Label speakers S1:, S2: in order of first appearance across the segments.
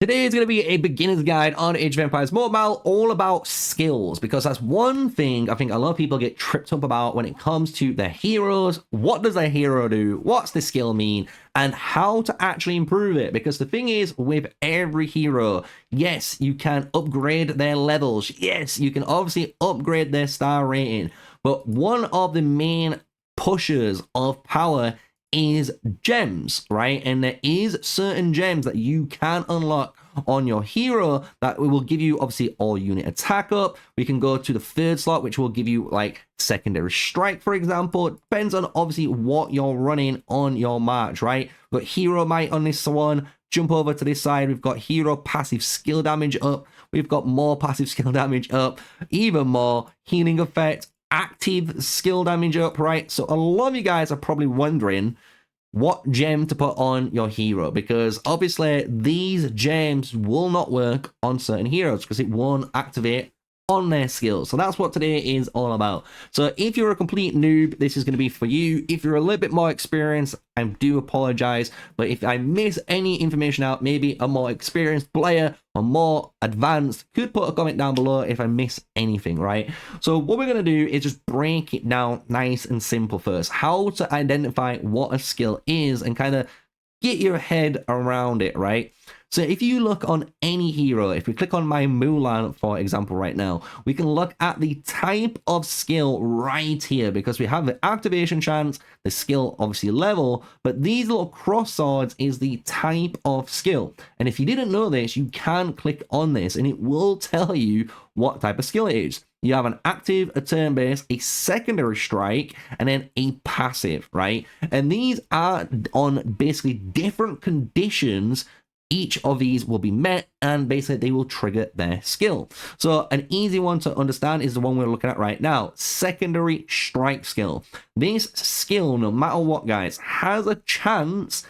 S1: Today is going to be a beginner's guide on Age of Empires Mobile, all about skills, because that's one thing I think a lot of people get tripped up about when it comes to their heroes. What does a hero do? What's the skill mean? And how to actually improve it? Because the thing is, with every hero, yes, you can upgrade their levels. Yes, you can obviously upgrade their star rating. But one of the main pushers of power is gems, right? And there is certain gems that you can unlock on your hero that will give you obviously all unit attack up. We can go to the third slot, which will give you like secondary strike, for example. It depends on obviously what you're running on your march, right? We've got hero might on this one. Jump over to this side, we've got hero passive skill damage up. We've got more passive skill damage up, even more healing effect, active skill damage up, right? So a lot of you guys are probably wondering what gem to put on your hero, because obviously these gems will not work on certain heroes because it won't activate on their skills. So that's what today is all about. So if you're a complete noob, this is going to be for you. If you're a little bit more experienced, I do apologize, but if I miss any information out, maybe a more experienced player or more advanced could put a comment down below if I miss anything, right? So what we're going to do is just break it down nice and simple first. How to identify what a skill is and kind of get your head around it, right? So if you look on any hero, if we click on my Mulan, for example, right now, we can look at the type of skill right here, because we have the activation chance, the skill obviously level, but these little cross swords is the type of skill. And if you didn't know this, you can click on this and it will tell you what type of skill it is. You have an active, a turn-based, a secondary strike, and then a passive, right? And these are on basically different conditions. Each of these will be met and basically they will trigger their skill. So an easy one to understand is the one we're looking at right now, secondary strike skill. This skill, no matter what guys, has a chance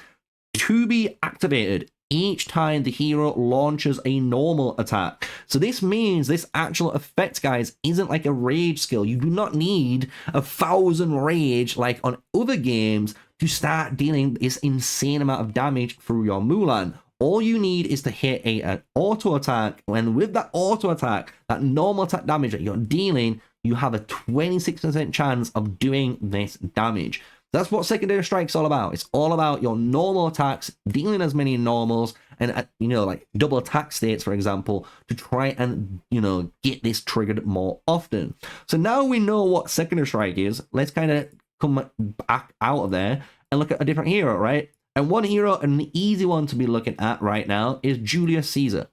S1: to be activated each time the hero launches a normal attack. So this means this actual effect, guys, isn't like a rage skill. You do not need 1,000 rage like on other games to start dealing this insane amount of damage through your Mulan. All you need is to hit an auto attack, and with that auto attack, that normal attack damage that you're dealing, you have a 26% chance of doing this damage. That's what secondary strike's all about. It's all about your normal attacks, dealing as many normals, and you know, like double attack states, for example, to try and, you know, get this triggered more often. So now we know what secondary strike is. Let's kind of come back out of there and look at a different hero, right? And one hero, and an easy one to be looking at right now, is Julius Caesar.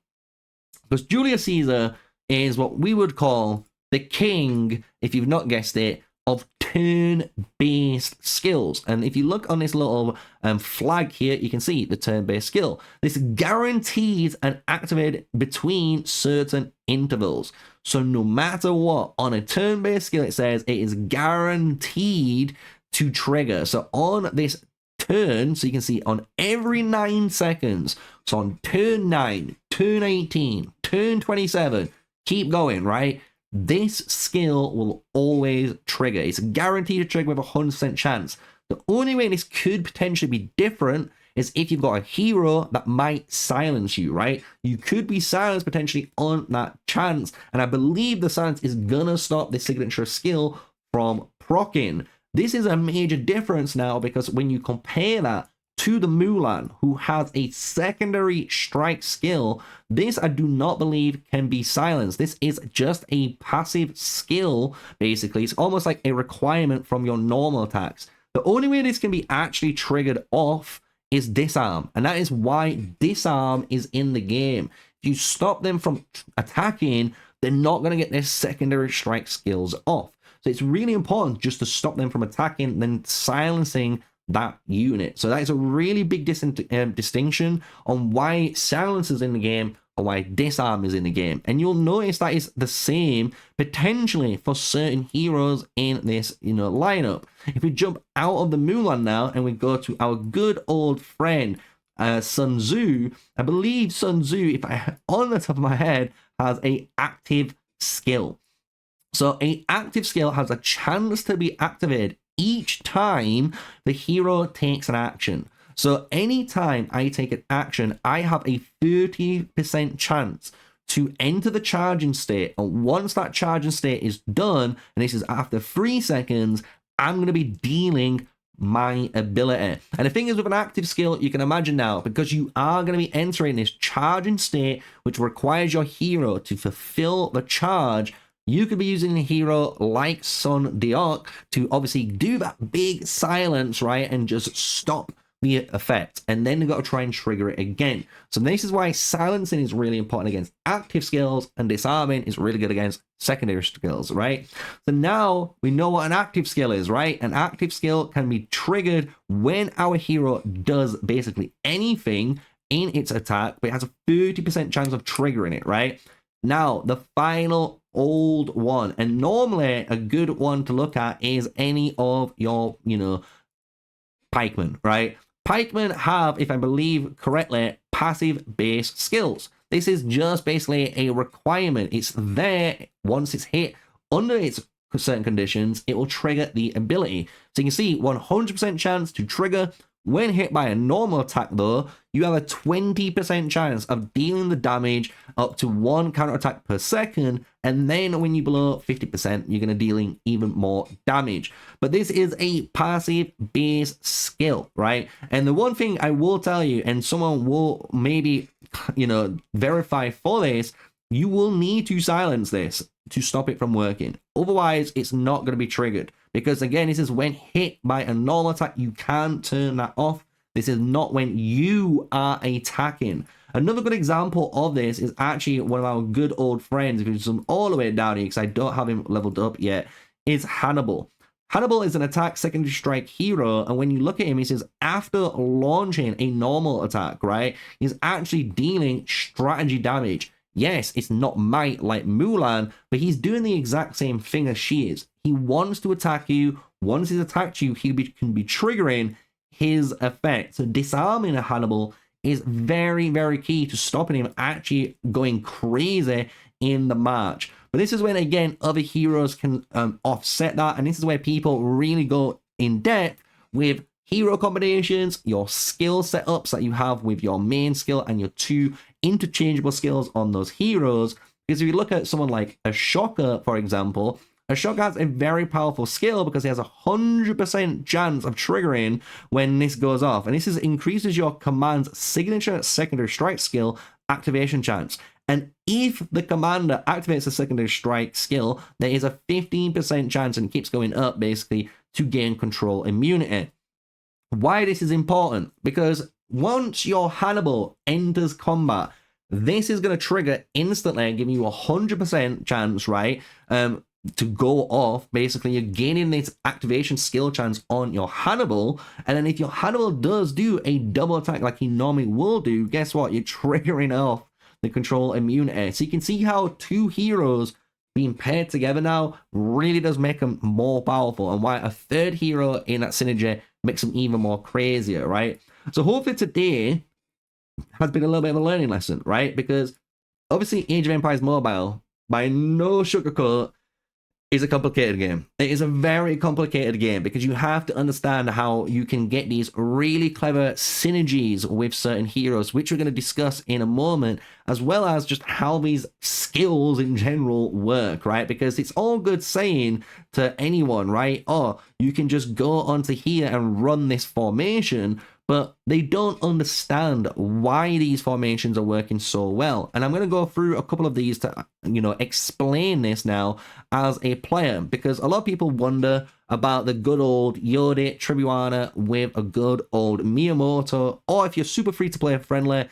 S1: Because Julius Caesar is what we would call the king, if you've not guessed it, of turn-based skills. And if you look on this little flag here, you can see the turn-based skill. This guarantees and activated between certain intervals. So no matter what, on a turn-based skill, it says it is guaranteed to trigger. So on this turn, so you can see on every 9 seconds, so on turn 9, turn 18, turn 27, keep going, right? This skill will always trigger. It's guaranteed to trigger with 100% chance. The only way this could potentially be different is if you've got a hero that might silence you, right? You could be silenced potentially on that chance, and I believe the silence is gonna stop the signature skill from proccing. This is a major difference now, because when you compare that to the Mulan, who has a secondary strike skill, this I do not believe can be silenced. This is just a passive skill, basically. It's almost like a requirement from your normal attacks. The only way this can be actually triggered off is disarm, and that is why disarm is in the game. If you stop them from attacking, they're not going to get their secondary strike skills off. So it's really important just to stop them from attacking, then silencing that unit. So that is a really big distinction on why silence is in the game or why disarm is in the game. And you'll notice that is the same potentially for certain heroes in this, you know, lineup. If we jump out of the Mulan now and we go to our good old friend Sun Tzu, I believe Sun Tzu, if I on the top of my head, has a active skill. So an active skill has a chance to be activated each time the hero takes an action. So anytime I take an action, I have a 30% chance to enter the charging state. And once that charging state is done, and this is after 3 seconds, I'm going to be dealing my ability. And the thing is, with an active skill, you can imagine now, because you are going to be entering this charging state, which requires your hero to fulfill the charge, you could be using a hero like Sun Deok to obviously do that big silence, right, and just stop the effect, and then you've got to try and trigger it again. So this is why silencing is really important against active skills, and disarming is really good against secondary skills, right? So now we know what an active skill is, right? An active skill can be triggered when our hero does basically anything in its attack, but it has a 30% chance of triggering it, right? Now, the final old one, and normally a good one to look at is any of your, pikemen, right? Pikemen have, if I believe correctly, passive base skills. This is just basically a requirement. It's there. Once it's hit under its certain conditions, it will trigger the ability. So you can see 100% chance to trigger. When hit by a normal attack, though, you have a 20% chance of dealing the damage up to 1 counterattack per second, and then when you blow 50%, you're going to dealing even more damage. But this is a passive base skill, right? And the one thing I will tell you, and someone will maybe, verify for this, you will need to silence this to stop it from working. Otherwise, it's not going to be triggered. Because again, this is when hit by a normal attack, you can't turn that off. This is not when you are attacking. Another good example of this is actually one of our good old friends, who's all the way down here because I don't have him leveled up yet, is Hannibal. Hannibal is an attack secondary strike hero, and when you look at him, he says after launching a normal attack, right, he's actually dealing strategy damage. Yes, it's not might like Mulan, but he's doing the exact same thing as she is. He wants to attack you. Once he's attacked you, he can be triggering his effect. So disarming a Hannibal is very, very key to stopping him actually going crazy in the match. But this is when, again, other heroes can offset that. And this is where people really go in depth with hero combinations, your skill setups that you have with your main skill and your 2 interchangeable skills on those heroes. Because if you look at someone like a Shocker, for example, a Shocker has a very powerful skill because he has 100% chance of triggering when this goes off. And this increases your command's signature secondary strike skill activation chance. And if the commander activates a secondary strike skill, there is a 15% chance, and it keeps going up basically, to gain control immunity. Why this is important? Because once your Hannibal enters combat, this is going to trigger instantly, giving you 100% chance, right, to go off. Basically, you're gaining this activation skill chance on your Hannibal, and then if your Hannibal does do a double attack like he normally will do, guess what? You're triggering off the control immunity. So you can see how 2 heroes being paired together now really does make them more powerful, and why a 3rd hero in that synergy makes them even more crazier, right? So hopefully today has been a little bit of a learning lesson, right? Because obviously Age of Empires Mobile, by no sugarcoat, is a complicated game. It is a very complicated game because you have to understand how you can get these really clever synergies with certain heroes, which we're going to discuss in a moment, as well as just how these skills in general work, right? Because it's all good saying to anyone, right? Oh, you can just go onto here and run this formation, but they don't understand why these formations are working so well. And I'm going to go through a couple of these to, explain this now as a player, because a lot of people wonder about the good old Yodi Tribuana with a good old Miyamoto, or if you're super free to play friendly,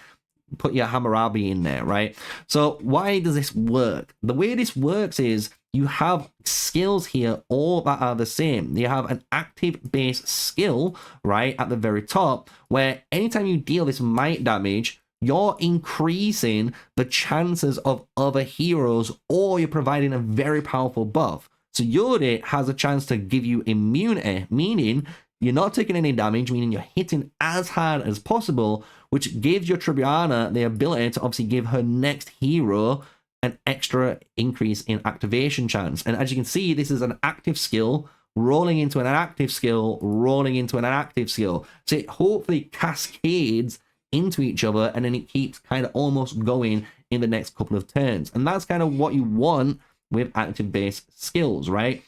S1: put your Hammurabi in there, right? So why does this work? The way this works is you have skills here all that are the same. You have an active base skill, right, at the very top, where anytime you deal this might damage, you're increasing the chances of other heroes, or you're providing a very powerful buff. So Yodi has a chance to give you immunity, meaning you're not taking any damage, meaning you're hitting as hard as possible, which gives your Tribuana the ability to obviously give her next hero an extra increase in activation chance. And as you can see, this is an active skill rolling into an active skill, rolling into an active skill. So it hopefully cascades into each other, and then it keeps kind of almost going in the next couple of turns. And that's kind of what you want with active base skills, right?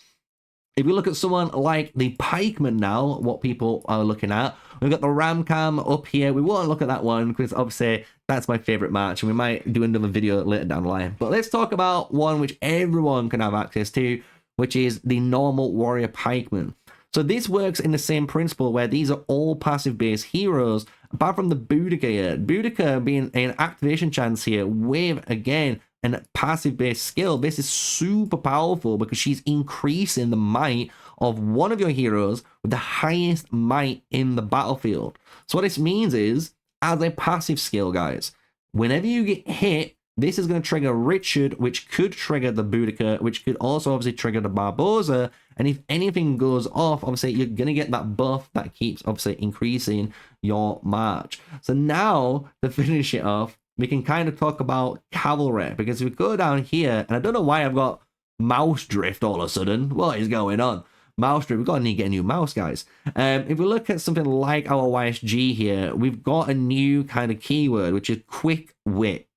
S1: If we look at someone like the pikeman now, what people are looking at, we've got the ram cam up here. We won't look at that one because obviously that's my favorite match, and we might do another video later down the line. But let's talk about one which everyone can have access to, which is the normal warrior pikeman. So this works in the same principle where these are all passive base heroes, apart from the Boudica here. Boudica being an activation chance here with, again, and passive based skill. This is super powerful because she's increasing the might of one of your heroes with the highest might in the battlefield. So what this means is, as a passive skill, guys, whenever you get hit, this is going to trigger Richard, which could trigger the Boudica, which could also obviously trigger the Barbosa. And if anything goes off, obviously you're going to get that buff that keeps obviously increasing your march. So now to finish it off, we can kind of talk about cavalry, because if we go down here, and I don't know why I've got mouse drift all of a sudden. What is going on? Mouse drift. We've got to need to get a new mouse, guys. If we look at something like our YSG here, we've got a new kind of keyword, which is quick wit.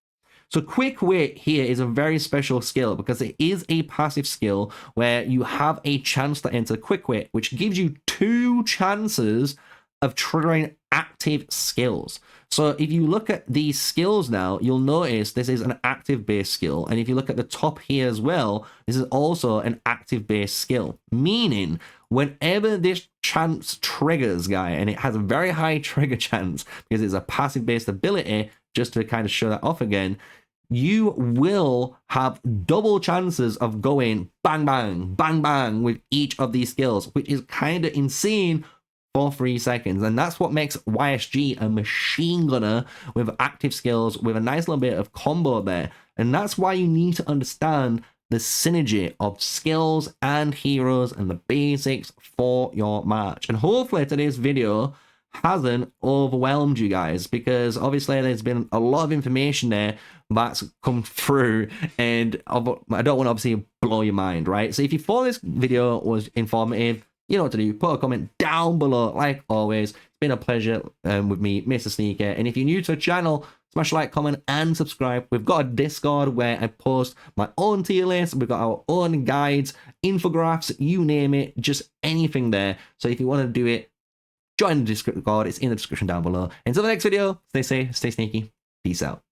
S1: So quick wit here is a very special skill because it is a passive skill where you have a chance to enter quick wit, which gives you 2 chances of triggering active skills. So if you look at these skills now, you'll notice this is an active base skill. And if you look at the top here as well, this is also an active base skill, meaning whenever this chance triggers, guy, and it has a very high trigger chance because it's a passive based ability, just to kind of show that off again, you will have double chances of going bang, bang, bang, bang with each of these skills, which is kind of insane for 3 seconds. And that's what makes YSG a machine gunner with active skills with a nice little bit of combo there. And that's why you need to understand the synergy of skills and heroes and the basics for your match. And hopefully today's video hasn't overwhelmed you guys, because obviously there's been a lot of information there that's come through, and I don't want to obviously blow your mind, right? So if you thought this video was informative, you know what to do. Put a comment down below. Like always, it's been a pleasure with me, MrSneakyy. And if you're new to the channel, smash a like, comment, and subscribe. We've got a Discord where I post my own tier list. We've got our own guides, infographics, you name it, just anything there. So if you want to do it, join the Discord. It's in the description down below. Until the next video, stay safe, stay sneaky. Peace out.